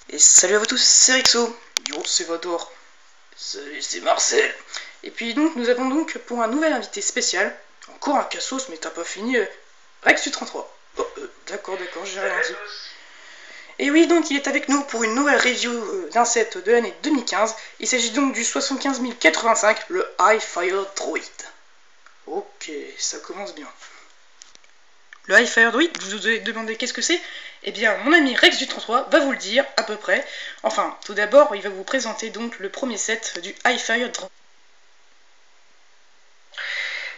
Et salut à vous tous, c'est Rixo. Yo, c'est Vador. Salut, c'est Marcel. Et puis donc, nous avons donc pour un nouvel invité spécial, encore un Cassos, mais t'as pas fini, Rex du 33. Oh, d'accord, j'ai rien dit. Et oui, donc il est avec nous pour une nouvelle review d'un set de l'année 2015. Il s'agit donc du 75 085, le Hi-Fire Droid. Ok, ça commence bien. Le Hi-Fire Droid, je vous ai demandé qu'est-ce que c'est. Eh bien, mon ami Rex du 33 va vous le dire, à peu près. Enfin, tout d'abord, il va vous présenter donc le premier set du Hi-Fire Droid.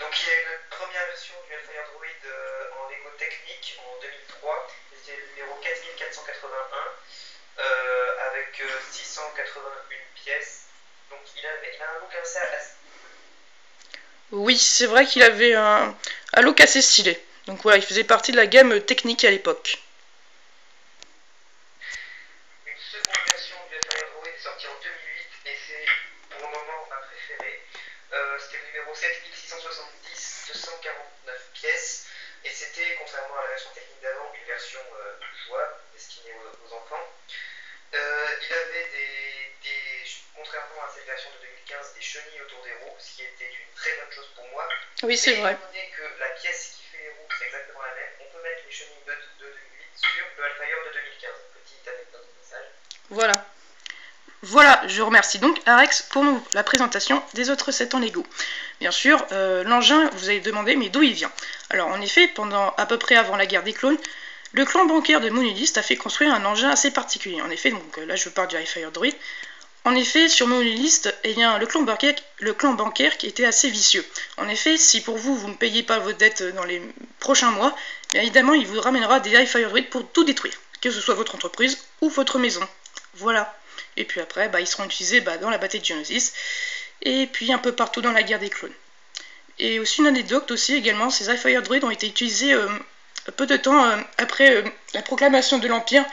Donc il y a une première version du Hi-Fire Droid en Lego Technic en 2003, c'était le numéro 4481, avec 681 pièces. Donc il a un look assez... Oui, c'est vrai qu'il avait un look assez stylé. Donc voilà, il faisait partie de la gamme technique à l'époque. Une seconde version du Hi-Fire Droid est sortie en 2008 et c'est pour le moment ma préférée. C'était le numéro 7670, 249 pièces. Et c'était, contrairement à la version technique d'avant, une version jouable, destinée aux enfants. Il avait contrairement à cette version de 2015, des chenilles autour des roues, ce qui était une très bonne chose pour moi. Oui, c'est vrai. Étant donné que la pièce qui fait les roues, c'est exactement la même, on peut mettre les chenilles de 2008 sur le Hi-Fire de 2015. Petite anecdote au passage. Voilà. Voilà, je remercie donc Arex pour la présentation des autres sets en Lego. Bien sûr, l'engin, vous avez demandé, mais d'où il vient? Alors en effet, à peu près avant la guerre des clones, le clan bancaire de Monolith a fait construire un engin assez particulier. En effet, donc là je parle du Hi-Fire Droid. En effet, sur Monolith, eh bien, le clan bancaire qui était assez vicieux. En effet, si pour vous, vous ne payez pas vos dettes dans les prochains mois, bien évidemment, il vous ramènera des Hi-Fire Droid pour tout détruire, que ce soit votre entreprise ou votre maison. Voilà. Et puis après, ils seront utilisés dans la bataille de Geonosis, et puis un peu partout dans la guerre des clones. Et aussi une anecdote aussi également, ces Hi-Fire Droid ont été utilisés peu de temps après la proclamation de l'Empire.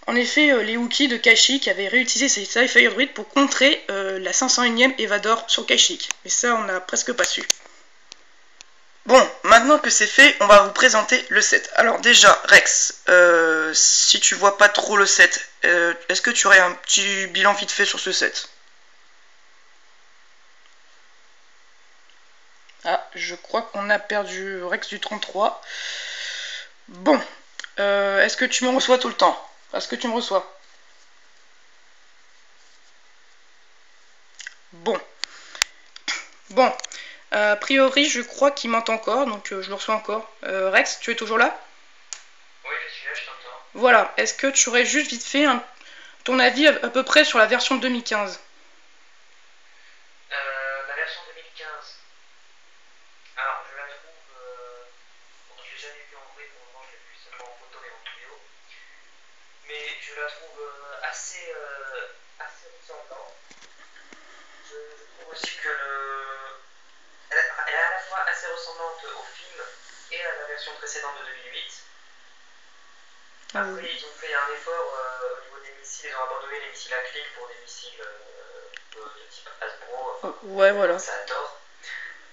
En effet, les Wookiees de Kashyyyk avaient réutilisé ces Hi-Fire Droid pour contrer la 501ème Evador sur Kashyyyk. Mais ça, on n'a presque pas su. Bon, maintenant que c'est fait, on va vous présenter le set. Alors déjà, Rex, si tu vois pas trop le set, est-ce que tu aurais un petit bilan vite fait sur ce set? Ah, je crois qu'on a perdu Rex du 33. Bon, est-ce que tu me reçois tout le temps? Est-ce que tu me reçois? Bon. Bon. A priori, je crois qu'il m'entend encore, donc je le reçois encore. Rex, tu es toujours là? Oui, je suis là, je t'entends. Voilà. Est-ce que tu aurais juste vite fait ton avis à peu près sur la version 2015? La version 2015. Alors, je la trouve... Bon, je l'ai jamais vue en vrai, pour le moment, je l'ai vue seulement en photo et en vidéo. Mais je la trouve assez ressemblante. Je trouve aussi que elle est à la fois assez ressemblante au film et à la version précédente de 2008. Après, ils ont fait un effort au niveau des missiles, ils ont abandonné les missiles à clic pour des missiles de type Hasbro. Ouais, voilà. Ça adore.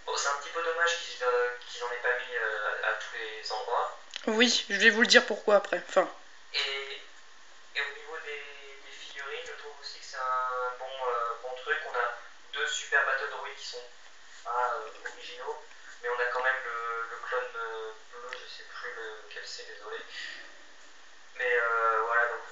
Bon, c'est un petit peu dommage qu'ils n'en aient pas mis à tous les endroits. Oui, je vais vous le dire pourquoi après. Enfin. Et au niveau des figurines, je trouve aussi que c'est un bon truc. On a deux super Battle Droids qui sont pas originaux, mais on a quand même le clone bleu, je sais plus lequel c'est, désolé. Mais voilà, donc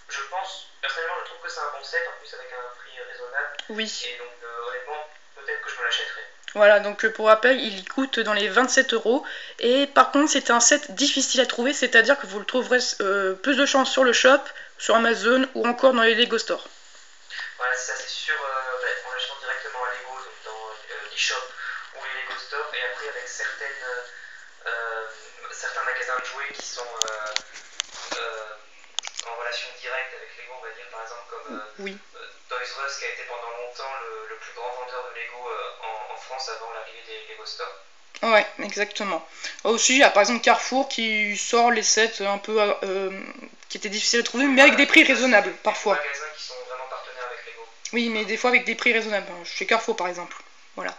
je pense, personnellement, je trouve que c'est un bon set, en plus avec un prix raisonnable. Oui. Et donc honnêtement, peut-être que je me l'achèterai. Voilà, donc pour rappel, il coûte dans les 27 €. Et par contre, c'est un set difficile à trouver, c'est-à-dire que vous le trouverez plus de chance sur le shop, sur Amazon ou encore dans les Lego Store. Voilà, ça c'est sûr, en l'achetant directement à Lego, donc dans l'eShop ou les Lego Store, et après avec certains magasins de jouets qui sont en relation directe avec Lego, on va dire par exemple comme oui. Toys R Us qui a été pendant longtemps le plus grand vendeur de Lego en France avant l'arrivée des Lego Store. Ouais, exactement. Aussi, il y a par exemple Carrefour qui sort les sets un peu qui étaient difficiles à trouver, mais avec des prix raisonnables parfois. Des magasins qui sont vraiment partenaires avec Lego. Oui, mais des fois avec des prix raisonnables, chez Carrefour par exemple. Voilà.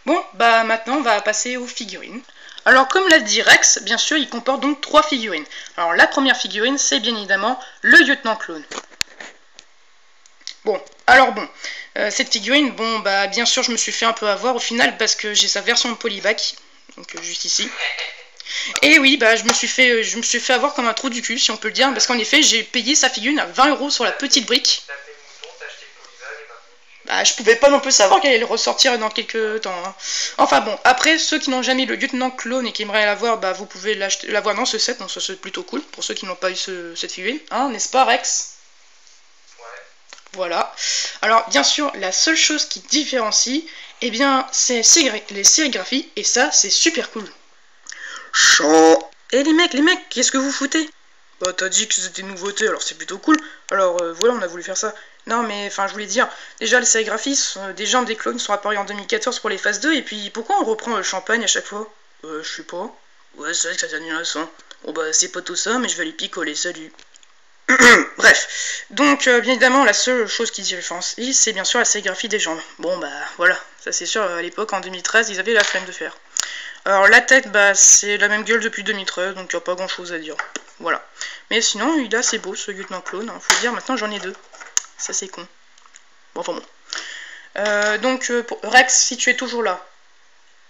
Bon, maintenant on va passer aux figurines. Alors comme l'a dit Rex, bien sûr, il comporte donc 3 figurines. Alors la première figurine, c'est bien évidemment le lieutenant clone. Bon, alors bon, cette figurine, bon, bah bien sûr, je me suis fait un peu avoir au final parce que j'ai sa version de Polyback, donc juste ici. Et oui, bah je me suis fait avoir comme un trou du cul, si on peut le dire, parce qu'en effet, j'ai payé sa figurine à 20 € sur la petite brique. Bah, je pouvais pas non plus savoir qu'elle allait ressortir dans quelques temps. Hein. Enfin bon, après, ceux qui n'ont jamais le lieutenant clone et qui aimeraient l'avoir, bah vous pouvez l'avoir dans ce set, donc ça c'est plutôt cool pour ceux qui n'ont pas eu cette figurine, hein, n'est-ce pas Rex? Ouais. Voilà. Alors bien sûr, la seule chose qui différencie, eh bien, c'est les sérigraphies, et ça c'est super cool. Chant. Eh les mecs, qu'est-ce que vous foutez? Bah t'as dit que c'était une nouveauté, alors c'est plutôt cool. Alors voilà, on a voulu faire ça. Non mais enfin je voulais dire, déjà les sérigraphies, des jambes des clones sont apparus en 2014 pour les phases 2, et puis pourquoi on reprend le champagne à chaque fois? Je sais pas. Ouais c'est vrai que ça donne une leçon. Bon bah c'est pas tout ça, mais je vais les picoler, salut. Bref, donc bien évidemment la seule chose qui différencie, c'est bien sûr la sérigraphie des jambes. Bon bah voilà, ça c'est sûr, à l'époque en 2013 ils avaient la flemme de faire. Alors la tête, bah c'est la même gueule depuis 2013, donc il n'y a pas grand chose à dire. Voilà. Mais sinon, il est assez beau ce lieutenant clone, hein. Faut dire, maintenant j'en ai deux. Ça c'est con. Bon, enfin bon. Donc, pour Rex, si tu es toujours là.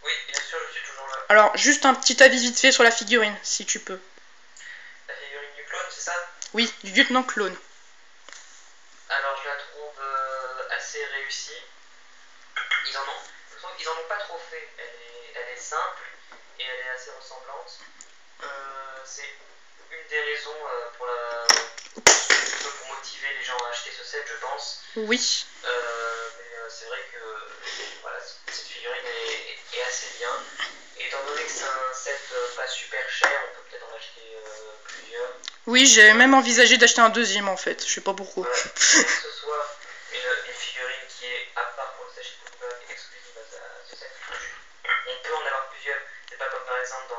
Oui, bien sûr, je suis toujours là. Alors, juste un petit avis vite fait sur la figurine, si tu peux. La figurine du clone, c'est ça? Oui, du lieutenant clone. Alors, je la trouve assez réussie. Ils en ont pas trop fait. Elle est simple et elle est assez ressemblante. C'est une des raisons pour motiver les gens à acheter ce set, je pense. Oui. Mais c'est vrai que voilà, cette figurine est assez bien. Et étant donné que c'est un set pas super cher, on peut peut-être en acheter plusieurs. Oui, j'ai même envisagé d'acheter un deuxième en fait, je sais pas pourquoi. Voilà. Que ce soit une figurine qui est à part pour le sachet de Pokémon exclusive à ce set. On peut en avoir plusieurs. C'est pas comme par exemple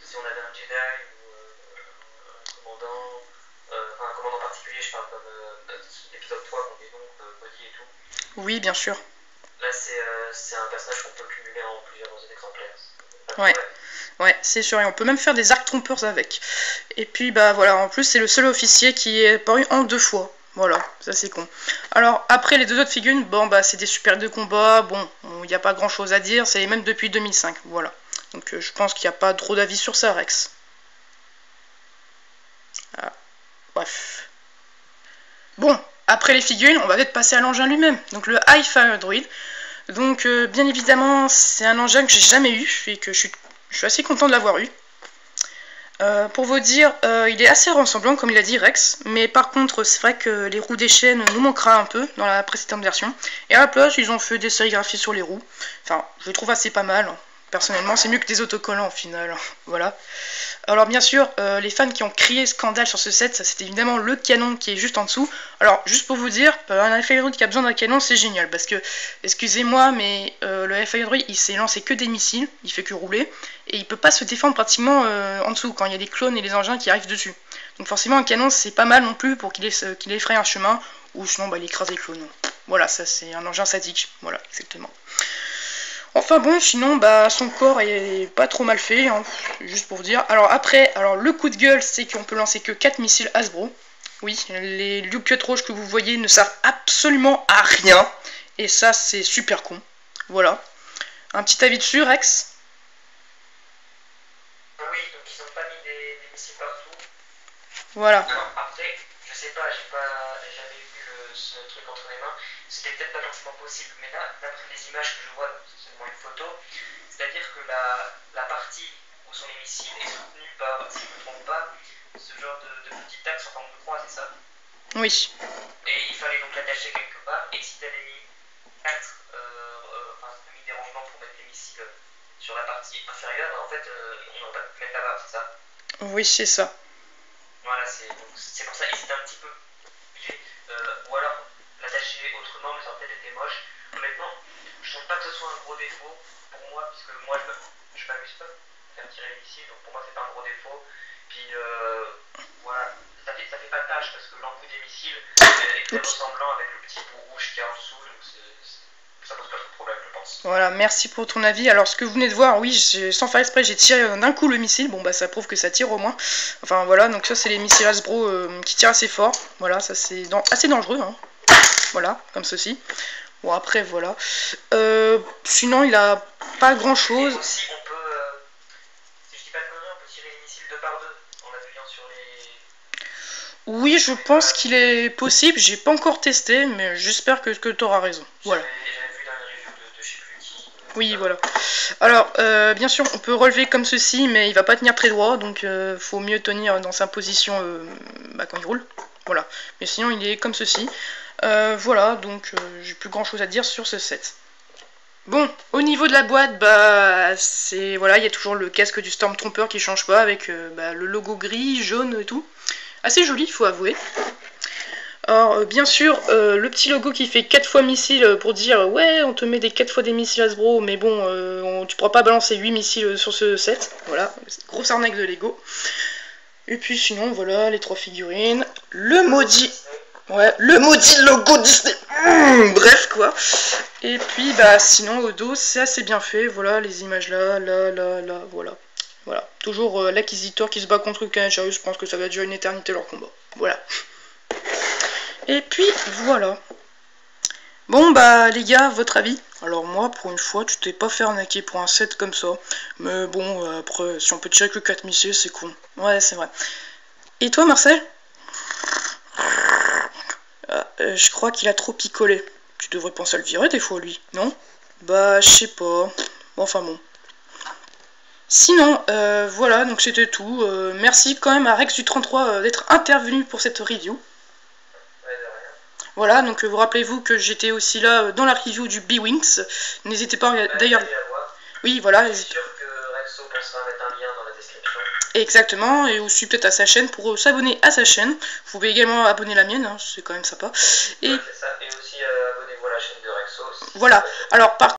si on avait un Jedi ou un commandant. Un commandant particulier, je parle comme l'épisode 3 qu'on dit donc Body et tout. Oui, bien sûr. Là, c'est un personnage qu'on peut cumuler en plusieurs exemplaires. Ouais. Ouais, c'est sûr, et on peut même faire des Arc Trompers avec. Et puis, bah voilà, en plus, c'est le seul officier qui est apparu en 2 fois. Voilà, ça c'est con. Alors, après les deux autres figurines, bon, bah c'est des super de combat, bon, il n'y a pas grand chose à dire, c'est les mêmes depuis 2005, voilà. Donc, je pense qu'il n'y a pas trop d'avis sur ça, Rex. Ah, bref. Bon, après les figurines, on va peut-être passer à l'engin lui-même, donc le Hi-Fi Droid. Donc, bien évidemment, c'est un engin que j'ai jamais eu, et que je suis assez content de l'avoir eu. Pour vous dire, il est assez ressemblant, comme il a dit Rex, mais par contre, c'est vrai que les roues des chaînes nous manquera un peu dans la précédente version. Et à la place, ils ont fait des sérigraphies sur les roues. Enfin, je trouve assez pas mal. Personnellement, c'est mieux que des autocollants au final. Voilà. Alors bien sûr, les fans qui ont crié scandale sur ce set, ça c'est évidemment le canon qui est juste en dessous. Alors juste pour vous dire, un Hi-Fi Droid qui a besoin d'un canon, c'est génial. Parce que, excusez-moi, mais le Hi-Fi Droid, il s'est lancé que des missiles, il fait que rouler. Et il peut pas se défendre pratiquement en dessous, quand il y a les clones et les engins qui arrivent dessus. Donc forcément, un canon, c'est pas mal non plus pour qu'il effraie un chemin, ou sinon bah, il écrase les clones. Voilà, ça c'est un engin sadique. Voilà, exactement. Enfin bon, sinon, bah, son corps est pas trop mal fait, hein, juste pour vous dire. Alors après, le coup de gueule, c'est qu'on peut lancer que 4 missiles Hasbro. Oui, les Luke rouges que vous voyez ne servent absolument à rien. Et ça, c'est super con. Voilà. Un petit avis dessus, Rex? Oui, donc ils n'ont pas mis des missiles partout. Voilà. Alors après, je sais pas, j'ai jamais vu ce truc entre les mains. C'était peut-être pas forcément possible, mais là, d'après les images que je vois, c'est seulement une photo, c'est-à-dire que la partie où sont les missiles est soutenue par, si je ne me trompe pas, ce genre de petit axe en forme de croix, c'est ça? Oui. Et il fallait donc l'attacher quelque part, et si tu avais mis 4, mis des rangements pour mettre les missiles sur la partie inférieure, en fait, on n'aurait pas pu mettre là-bas, c'est ça? Oui, c'est ça. Voilà, c'est pour ça, et c'était un petit peu obligé, ou alors l'attacher autrement, mais ça aurait peut-être été moche. Honnêtement, je trouve pas que ce soit un gros défaut pour moi, puisque moi je m'amuse pas à faire tirer les missiles, donc pour moi c'est pas un gros défaut. Puis voilà, ça fait pas de tâche, parce que l'embout des missiles est très ressemblant avec le petit bout rouge qu'il y a en dessous, donc ça pose pas trop de problème, je pense. Voilà, merci pour ton avis. Alors, ce que vous venez de voir, oui, sans faire exprès, j'ai tiré d'un coup le missile. Bon, bah, ça prouve que ça tire au moins. Enfin, voilà, donc ça, c'est les missiles Hasbro qui tirent assez fort. Voilà, ça, c'est assez dangereux, hein. Voilà, comme ceci. Bon, après, voilà. Sinon, il a pas grand-chose. Et aussi, on peut, si je dis pas de conneries, on peut tirer les missiles 2 par 2 en appuyant sur les... Oui, je pense qu'il est possible. J'ai pas encore testé, mais j'espère que tu auras raison. Voilà. J'avais vu dans une review de je sais plus qui. Oui, voilà. Alors, bien sûr, on peut relever comme ceci, mais il va pas tenir très droit, donc faut mieux tenir dans sa position quand il roule. Voilà. Mais sinon, il est comme ceci. Voilà, donc j'ai plus grand chose à dire sur ce set. Bon, au niveau de la boîte, c'est voilà, il y a toujours le casque du Stormtrooper qui change pas avec le logo gris, jaune et tout. Assez joli, il faut avouer. Alors, bien sûr, le petit logo qui fait 4 fois missile pour dire ouais, on te met des 4 fois des missiles Hasbro, mais bon, tu pourras pas balancer 8 missiles sur ce set. Voilà, grosse arnaque de Lego. Et puis sinon, voilà, les 3 figurines, le maudit. Ouais, le maudit logo Disney. Bref, quoi. Et puis, sinon, au dos, c'est assez bien fait. Voilà, les images là, voilà. Voilà. Toujours l'acquisiteur qui se bat contre Kanacharius. Je pense que ça va durer une éternité leur combat. Voilà. Et puis, voilà. Bon, les gars, votre avis? Alors moi, pour une fois, tu t'es pas fait arnaquer pour un set comme ça. Mais bon, après, si on peut tirer que 4 missiles, c'est con. Ouais, c'est vrai. Et toi, Marcel? Je crois qu'il a trop picolé. Tu devrais penser à le virer des fois, lui, non? Je sais pas. Enfin bon. Sinon, voilà, donc c'était tout. Merci quand même à Rex du 33 d'être intervenu pour cette review. Voilà, donc vous rappelez-vous que j'étais aussi là dans la review du B-Wings. N'hésitez pas d'ailleurs... Oui, voilà. Je suis sûr que Rexo pensera mettre un lien dans la description. Exactement, et aussi peut-être à sa chaîne pour s'abonner à sa chaîne. Vous pouvez également abonner la mienne, hein, c'est quand même sympa. Et, ouais, c'est ça. Et aussi abonnez-vous à la chaîne de Rexo. Voilà, alors par